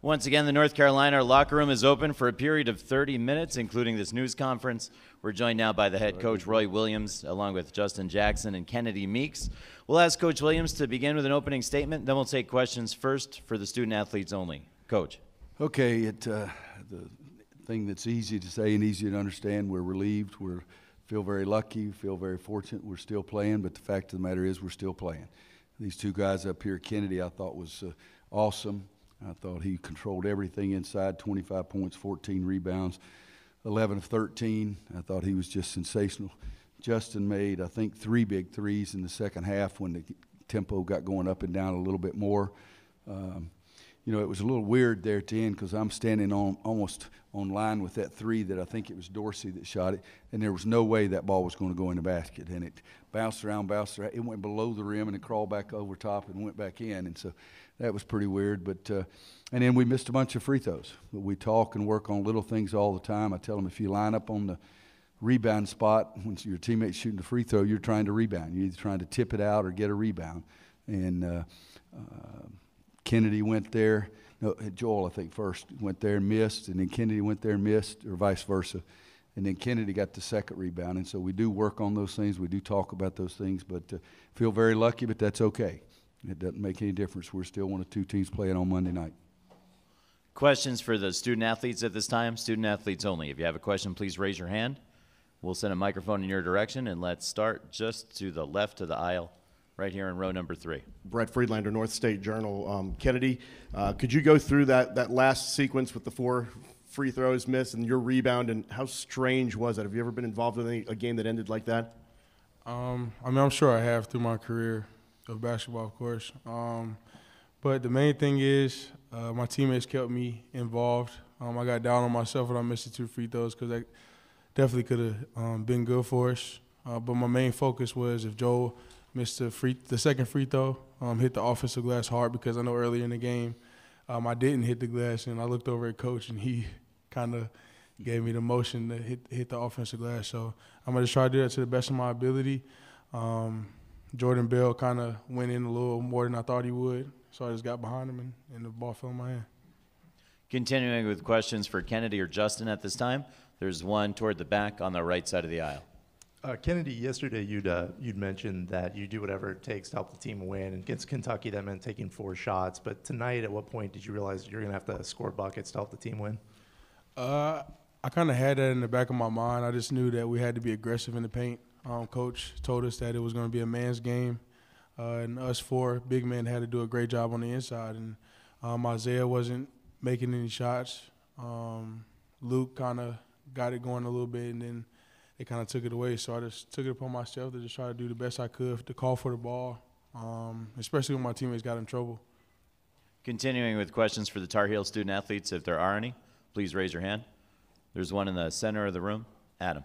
Once again, the North Carolina locker room is open for a period of 30 minutes, including this news conference. We're joined now by the head coach, Roy Williams, along with Justin Jackson and Kennedy Meeks. We'll ask Coach Williams to begin with an opening statement, then we'll take questions first for the student-athletes only. Coach. Okay, the thing that's easy to say and easy to understand, we're relieved. We feel very lucky, feel very fortunate. We're still playing, but the fact of the matter is we're still playing. These two guys up here, Kennedy, I thought was awesome. I thought he controlled everything inside, 25 points, 14 rebounds, 11 of 13. I thought he was just sensational. Justin made, I think, 3 big threes in the second half when the tempo got going up and down a little bit more. You know, it was a little weird there at the end because I'm standing almost on line with that 3 that I think it was Dorsey that shot it, and there was no way that ball was going to go in the basket. And it bounced around. It went below the rim and it crawled back over top and went back in. And so that was pretty weird. But and then we missed a bunch of free throws. But we talk and work on little things all the time. I tell them if you line up on the rebound spot when your teammate's shooting the free throw, you're trying to rebound. You're either trying to tip it out or get a rebound. And Kennedy went there. No, Joel, I think, first went there and missed, and then Kennedy went there and missed, or vice versa. And then Kennedy got the second rebound. And so we do work on those things. We do talk about those things, but feel very lucky, but that's okay. It doesn't make any difference. We're still one of 2 teams playing on Monday night. Questions for the student-athletes at this time? Student-athletes only. If you have a question, please raise your hand. We'll send a microphone in your direction, and let's start just to the left of the aisle, right here in row number 3. Brett Friedlander, North State Journal. Kennedy, could you go through that last sequence with the 4 free throws missed and your rebound, and how strange was that? Have you ever been involved in a game that ended like that? I mean, I'm sure I have through my career of basketball, of course. But the main thing is my teammates kept me involved. I got down on myself when I missed the 2 free throws because that definitely could have been good for us. But my main focus was if Joel missed the second free throw, hit the offensive glass hard because I know earlier in the game I didn't hit the glass, and I looked over at Coach, and he kind of gave me the motion to hit the offensive glass. So I'm going to try to do that to the best of my ability. Jordan Bell kind of went in a little more than I thought he would, so I just got behind him, and the ball fell in my hand. Continuing with questions for Kennedy or Justin at this time, there's one toward the back on the right side of the aisle. Kennedy, yesterday you'd mentioned that you do whatever it takes to help the team win. And against Kentucky, that meant taking 4 shots. But tonight, at what point did you realize you're going to have to score buckets to help the team win? I kind of had that in the back of my mind. I just knew that we had to be aggressive in the paint. Coach told us that it was going to be a man's game, and us 4 big men had to do a great job on the inside. And Isaiah wasn't making any shots. Luke kind of got it going a little bit, and then they kind of took it away. So I just took it upon myself to just try to do the best I could to call for the ball, especially when my teammates got in trouble. Continuing with questions for the Tar Heel student-athletes, if there are any, please raise your hand. There's one in the center of the room. Adam.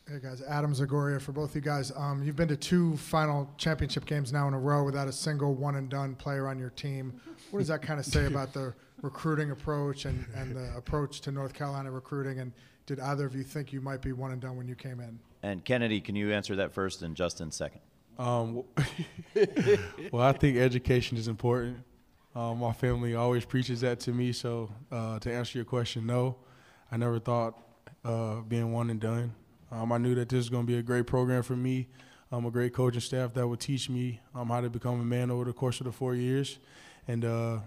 Hey, guys. Adam Zagoria for both you guys. You've been to 2 final championship games now in a row without a single one-and-done player on your team. What does that kind of say about the recruiting approach and the approach to North Carolina recruiting? And did either of you think you might be one and done when you came in? And Kennedy, can you answer that first and Justin second? Well, I think education is important. My family always preaches that to me. So to answer your question, no, I never thought being one and done. I knew that this was going to be a great program for me, a great coaching staff that would teach me how to become a man over the course of the 4 years. And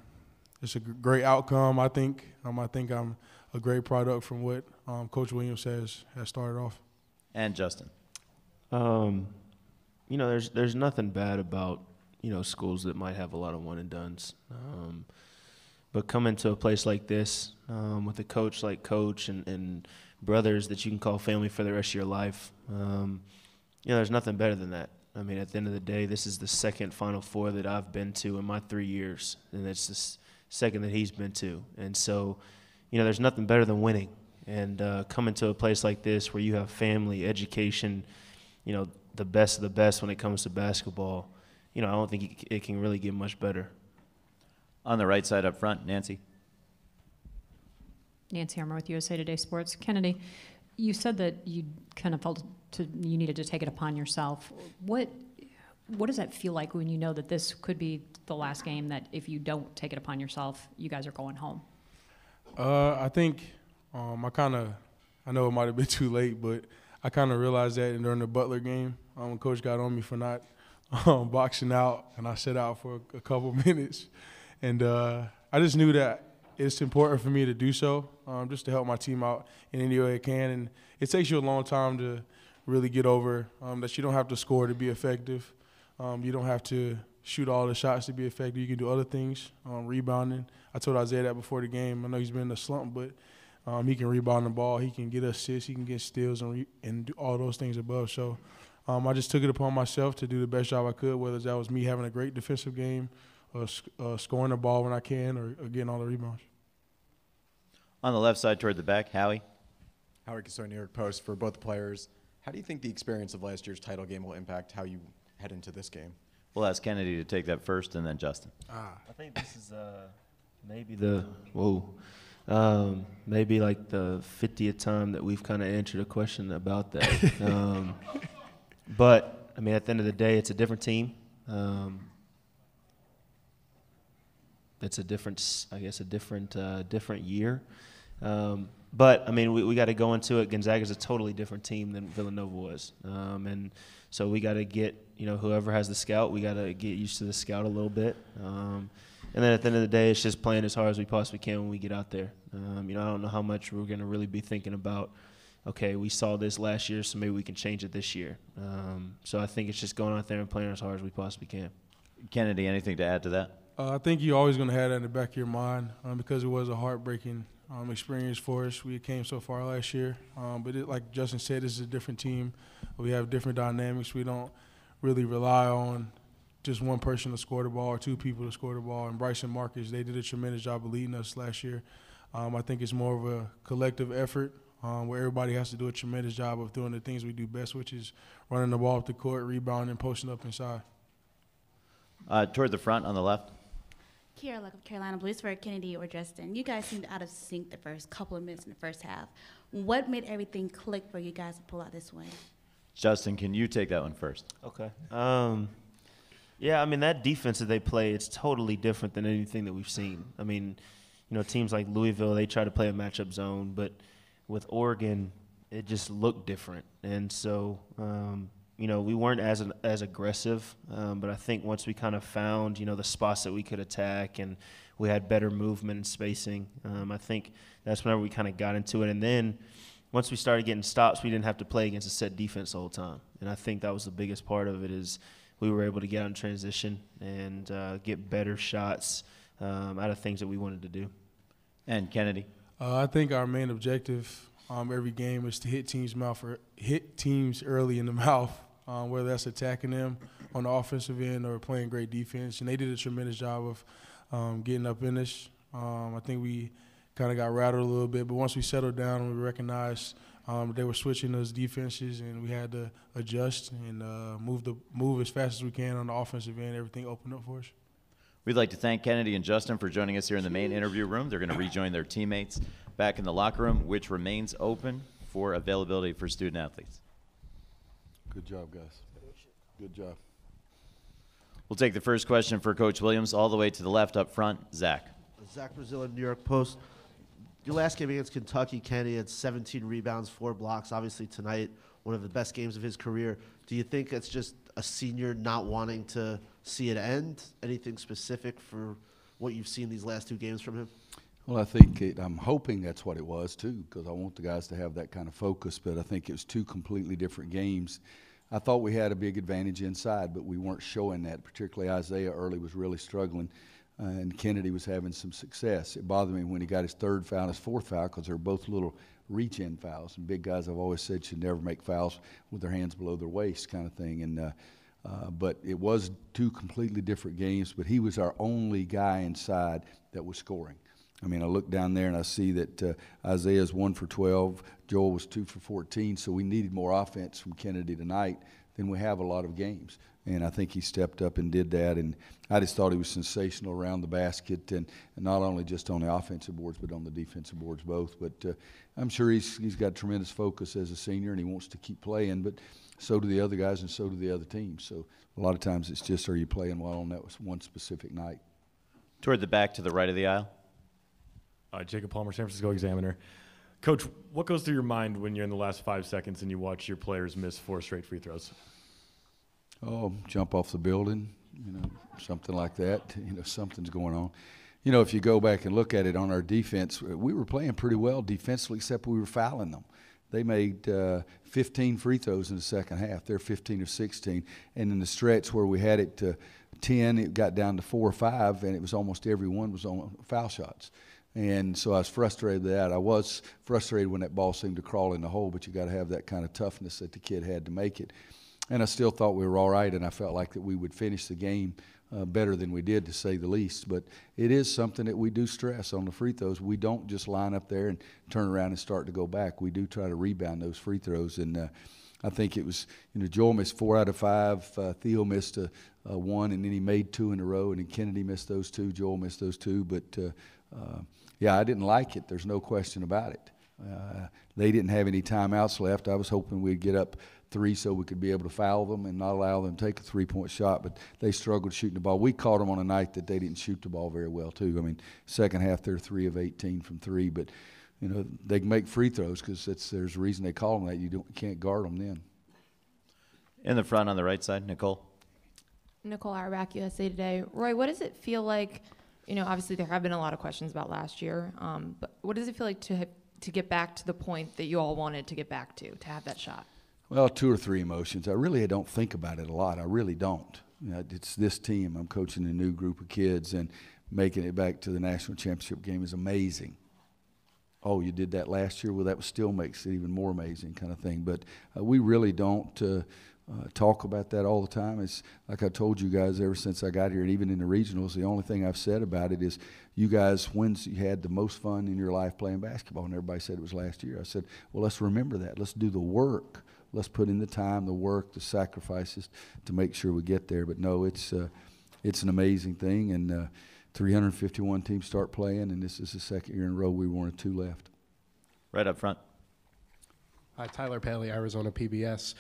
it's a great outcome, I think. I think I'm a great product from what Coach Williams has started off. And Justin. You know, there's nothing bad about, schools that might have a lot of one-and-dones. But coming to a place like this with a coach like Coach and brothers that you can call family for the rest of your life, there's nothing better than that. I mean, at the end of the day, this is the second Final Four that I've been to in my 3 years, and it's the second that he's been to. And so, there's nothing better than winning. And coming to a place like this where you have family, education, the best of the best when it comes to basketball, I don't think it can really get much better. On the right side up front, Nancy. Nancy Armour with USA Today Sports. Kennedy, you said that you kind of felt you needed to take it upon yourself. What what does that feel like when you know that this could be the last game, that if you don't take it upon yourself, you guys are going home? I think I know it might have been too late, but I kind of realized that during the Butler game when Coach got on me for not boxing out, and I sat out for a couple minutes. And I just knew that it's important for me to do so, just to help my team out in any way I can. And it takes you a long time to really get over that you don't have to score to be effective. You don't have to shoot all the shots to be effective. You can do other things, rebounding. I told Isaiah that before the game. I know he's been in a slump, but he can rebound the ball. He can get assists. He can get steals and do all those things above. So I just took it upon myself to do the best job I could, whether that was me having a great defensive game or scoring the ball when I can or getting all the rebounds. On the left side toward the back, Howie. Howie Cassone, New York Post. For both players, how do you think the experience of last year's title game will impact how you head into this game? We'll ask Kennedy to take that first, and then Justin. I think this is maybe maybe like the 50th time that we've kind of answered a question about that. But I mean, at the end of the day, it's a different team. It's a different, I guess, different year. But I mean, we got to go into it. Gonzaga's a totally different team than Villanova was, and so we got to get, whoever has the scout, we got to get used to the scout a little bit. And then at the end of the day, it's just playing as hard as we possibly can when we get out there. I don't know how much we're going to really be thinking about, okay, we saw this last year, so maybe we can change it this year. So I think it's just going out there and playing as hard as we possibly can. Kennedy, anything to add to that? I think you're always going to have that in the back of your mind because it was a heartbreaking experience for us. We came so far last year. But like Justin said, this is a different team. We have different dynamics. We don't really rely on just one person to score the ball or two people to score the ball. And Bryce and Marcus, they did a tremendous job of leading us last year. I think it's more of a collective effort where everybody has to do a tremendous job of doing the things we do best, which is running the ball up the court, rebounding, and posting up inside. Toward the front on the left. Kiera Luck of Carolina Blues for Kennedy or Justin. You guys seemed out of sync the first couple of minutes in the first half. What made everything click for you guys to pull out this win? Justin, can you take that one first? Okay. Yeah, I mean, that defense that they play, it's totally different than anything that we've seen. I mean, teams like Louisville, they try to play a matchup zone, but with Oregon, it just looked different. And so, we weren't as aggressive, but I think once we kind of found, the spots that we could attack and we had better movement and spacing, I think that's whenever we kind of got into it. And then once we started getting stops, we didn't have to play against a set defense the whole time. And I think that was the biggest part of it is we were able to get out in transition and get better shots out of things that we wanted to do. And Kennedy? I think our main objective every game is to hit teams early in the mouth, whether that's attacking them on the offensive end or playing great defense. And they did a tremendous job of getting up in us. I think we kind of got rattled a little bit, but once we settled down and we recognized they were switching those defenses and we had to adjust and move as fast as we can on the offensive end, everything opened up for us. We'd like to thank Kennedy and Justin for joining us here in the main interview room. They're going to rejoin their teammates back in the locker room, which remains open for availability for student athletes. Good job, guys. Good job. We'll take the first question for Coach Williams all the way to the left up front. Zach. Zach Brazil, New York Post. Your last game against Kentucky, Kennedy had 17 rebounds, 4 blocks. Obviously tonight, one of the best games of his career. Do you think it's just a senior not wanting to see it end? Anything specific for what you've seen these last 2 games from him? Well, I think I'm hoping that's what it was, too, because I want the guys to have that kind of focus, but I think it was 2 completely different games. I thought we had a big advantage inside, but we weren't showing that, particularly Isaiah early was really struggling, and Kennedy was having some success. It bothered me when he got his 3rd foul and his 4th foul because they're both little reach-in fouls, and big guys I've always said should never make fouls with their hands below their waist kind of thing. And but it was 2 completely different games, but he was our only guy inside that was scoring. I mean, I look down there and I see that Isaiah's 1 for 12, Joel was 2 for 14, so we needed more offense from Kennedy tonight then we have a lot of games. And I think he stepped up and did that. And I just thought he was sensational around the basket, and not only just on the offensive boards, but on the defensive boards both. But I'm sure he's got tremendous focus as a senior, and he wants to keep playing. But so do the other guys, and so do the other teams. So a lot of times it's just, are you playing well on that one specific night? Toward the back to the right of the aisle. Jacob Palmer, San Francisco Examiner. Coach, what goes through your mind when you're in the last 5 seconds and you watch your players miss 4 straight free throws? Oh, jump off the building, something like that. Something's going on. If you go back and look at it on our defense, we were playing pretty well defensively, except we were fouling them. They made 15 free throws in the second half. They're 15 or 16. And in the stretch where we had it to 10, it got down to 4 or 5, and it was almost every one was on foul shots. And so I was frustrated with that. I was frustrated when that ball seemed to crawl in the hole, but you got to have that kind of toughness that the kid had to make it. And I still thought we were all right, and I felt like that we would finish the game better than we did, to say the least. But it is something that we do stress on the free throws. We don't just line up there and turn around and start to go back. We do try to rebound those free throws. And I think it was, Joel missed 4 out of 5. Theo missed a 1, and then he made 2 in a row. And then Kennedy missed those 2. Joel missed those 2. But, yeah, I didn't like it. There's no question about it. They didn't have any timeouts left. I was hoping we'd get up 3 so we could be able to foul them and not allow them to take a 3-point shot, but they struggled shooting the ball. We caught them on a night that they didn't shoot the ball very well, too. I mean, second half they're 3 of 18 from 3, but, they can make free throws because there's a reason they call them that. You can't guard them then. In the front on the right side, Nicole. Nicole Auerbach, USA Today. Roy, what does it feel like? Obviously there have been a lot of questions about last year, but what does it feel like to get back to the point that you all wanted to get back to have that shot? Well, 2 or 3 emotions. I really don't think about it a lot. I really don't. It's this team. I'm coaching a new group of kids, and making it back to the national championship game is amazing. Oh, you did that last year? Well, that still makes it even more amazing, kind of thing. But we really don't talk about that all the time. It's like I told you guys ever since I got here, and even in the regionals, the only thing I've said about it is, you guys, when's you had the most fun in your life playing basketball? And everybody said it was last year. I said, well, let's remember that. Let's do the work. Let's put in the time, the work, the sacrifices to make sure we get there. But no, it's an amazing thing, and 351 teams start playing, and this is the second year in a row we won 2 left. Right up front. Hi, Tyler Paley, Arizona PBS.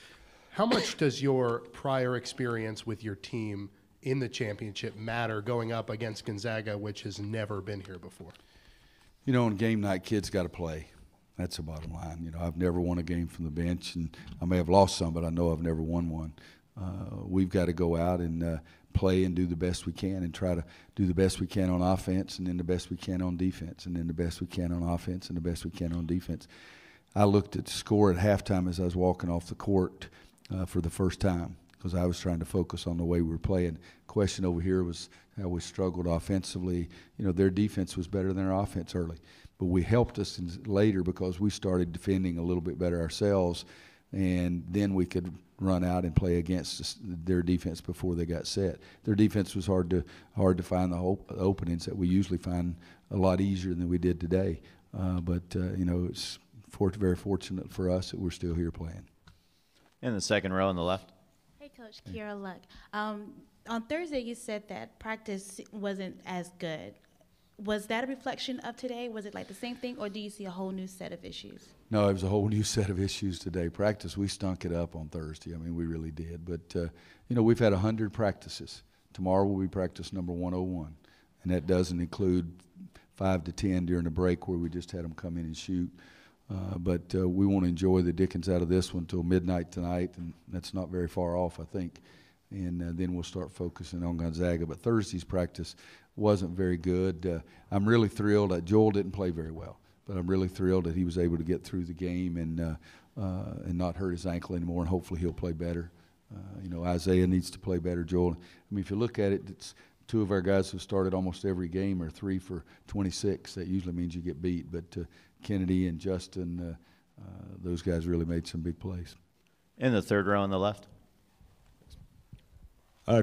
How much does your prior experience with your team in the championship matter going up against Gonzaga, which has never been here before? On game night, kids got to play. That's the bottom line. I've never won a game from the bench, and I may have lost some, but I know I've never won one. We've got to go out and play and do the best we can, and try to do the best we can on offense, and then the best we can on defense, and then the best we can on offense, and the best we can on defense. I looked at the score at halftime as I was walking off the court for the first time, because I was trying to focus on the way we were playing. Question over here was how we struggled offensively. Their defense was better than our offense early, but we helped us later because we started defending a little bit better ourselves, and then we could run out and play against their defense before they got set. Their defense was hard to find the openings that we usually find a lot easier than we did today. But it's very fortunate for us that we're still here playing. In the second row on the left. Hey, Coach, Kiera Luck. On Thursday, you said that practice wasn't as good. Was that a reflection of today? Was it like the same thing, or do you see a whole new set of issues? No, it was a whole new set of issues today. Practice, we stunk it up on Thursday. I mean, we really did. But, we've had 100 practices. Tomorrow will be practice number 101, and that doesn't include 5 to 10 during the break where we just had them come in and shoot. But we want to enjoy the dickens out of this one until midnight tonight, and that's not very far off, I think. And then we'll start focusing on Gonzaga. But Thursday's practice wasn't very good. I'm really thrilled that Joel didn't play very well, but I'm really thrilled that he was able to get through the game and not hurt his ankle anymore, and hopefully he'll play better. Isaiah needs to play better, Joel. I mean, if you look at it, it's 2 of our guys who started almost every game are 3 for 26. That usually means you get beat. But Kennedy and Justin, those guys really made some big plays. In the third row on the left.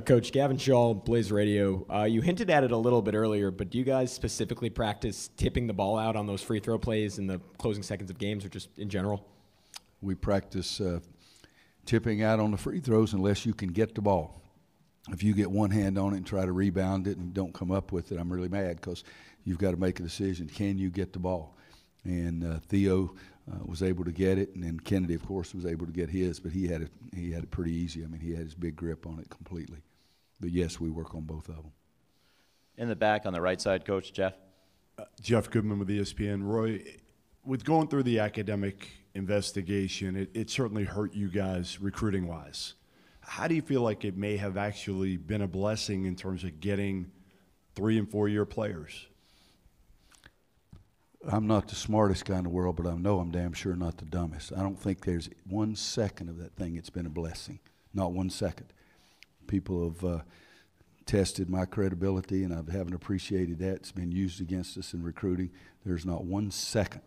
Coach, Gavin Shaw, Blaze Radio. You hinted at it a little bit earlier, but do you guys specifically practice tipping the ball out on those free throw plays in the closing seconds of games, or just in general? We practice tipping out on the free throws unless you can get the ball. If you get one hand on it and try to rebound it and don't come up with it, I'm really mad because you've got to make a decision. Can you get the ball? And Theo was able to get it, and then Kennedy, of course, was able to get his, but he had it pretty easy. I mean, he had his big grip on it completely. But, yes, we work on both of them. In the back on the right side, Coach Jeff. Jeff Goodman with ESPN. Roy, with going through the academic investigation, it certainly hurt you guys recruiting-wise. How do you feel like it may have actually been a blessing in terms of getting 3- and 4-year players? I'm not the smartest guy in the world, but I know I'm damn sure not the dumbest. I don't think there's 1 second of that thing it's been a blessing. Not 1 second. People have tested my credibility, and I haven't appreciated that. It's been used against us in recruiting. There's not 1 second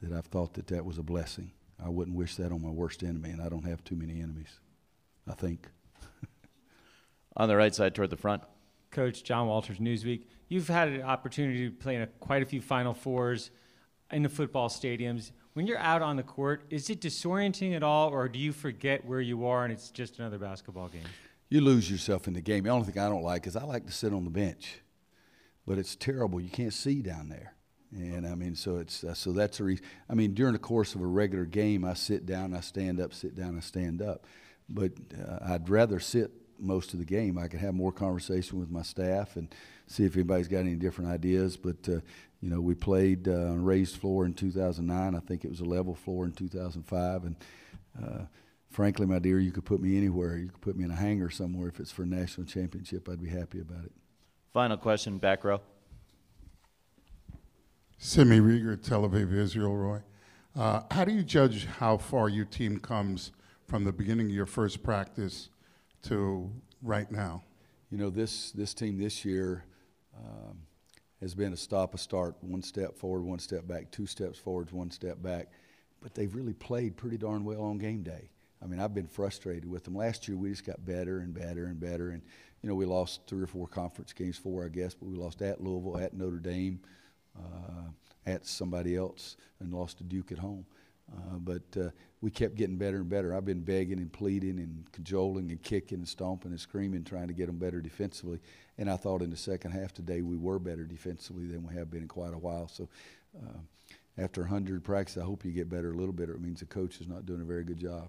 that I've thought that was a blessing. I wouldn't wish that on my worst enemy, and I don't have too many enemies, I think. On the right side toward the front. Coach John Walters, Newsweek. You've had an opportunity to play in quite a few Final Fours in the football stadiums. When you're out on the court, is it disorienting at all, or do you forget where you are and it's just another basketball game? You lose yourself in the game. The only thing I don't like is I like to sit on the bench, but it's terrible. You can't see down there. And, I mean, so that's a reason. I mean, during the course of a regular game, I sit down, I stand up, sit down, I stand up. But I'd rather sit most of the game. I could have more conversation with my staff and see if anybody's got any different ideas. But, you know, we played on a raised floor in 2009. I think it was a level floor in 2005. And, frankly, my dear, you could put me anywhere. You could put me in a hangar somewhere. If it's for a national championship, I'd be happy about it. Final question, back row. Simi Rieger, Tel Aviv, Israel, Roy. How do you judge how far your team comes from the beginning of your first practice to right now? You know, this team this year has been a stop-a-start, 1 step forward, 1 step back, 2 steps forward, 1 step back. But they've really played pretty darn well on game day. I mean, I've been frustrated with them. Last year, we just got better and better and better. And, you know, we lost 3 or 4 conference games, 4, I guess, but we lost at Louisville, at Notre Dame, at somebody else, and lost to Duke at home. But we kept getting better and better. I've been begging and pleading and cajoling and kicking and stomping and screaming, trying to get them better defensively. And I thought in the second half today we were better defensively than we have been in quite a while. So after 100 practices, I hope you get better a little bit, or it means the coach is not doing a very good job.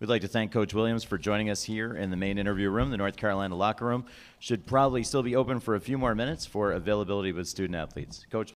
We'd like to thank Coach Williams for joining us here in the main interview room. The North Carolina locker room should probably still be open for a few more minutes for availability with student athletes. Coach.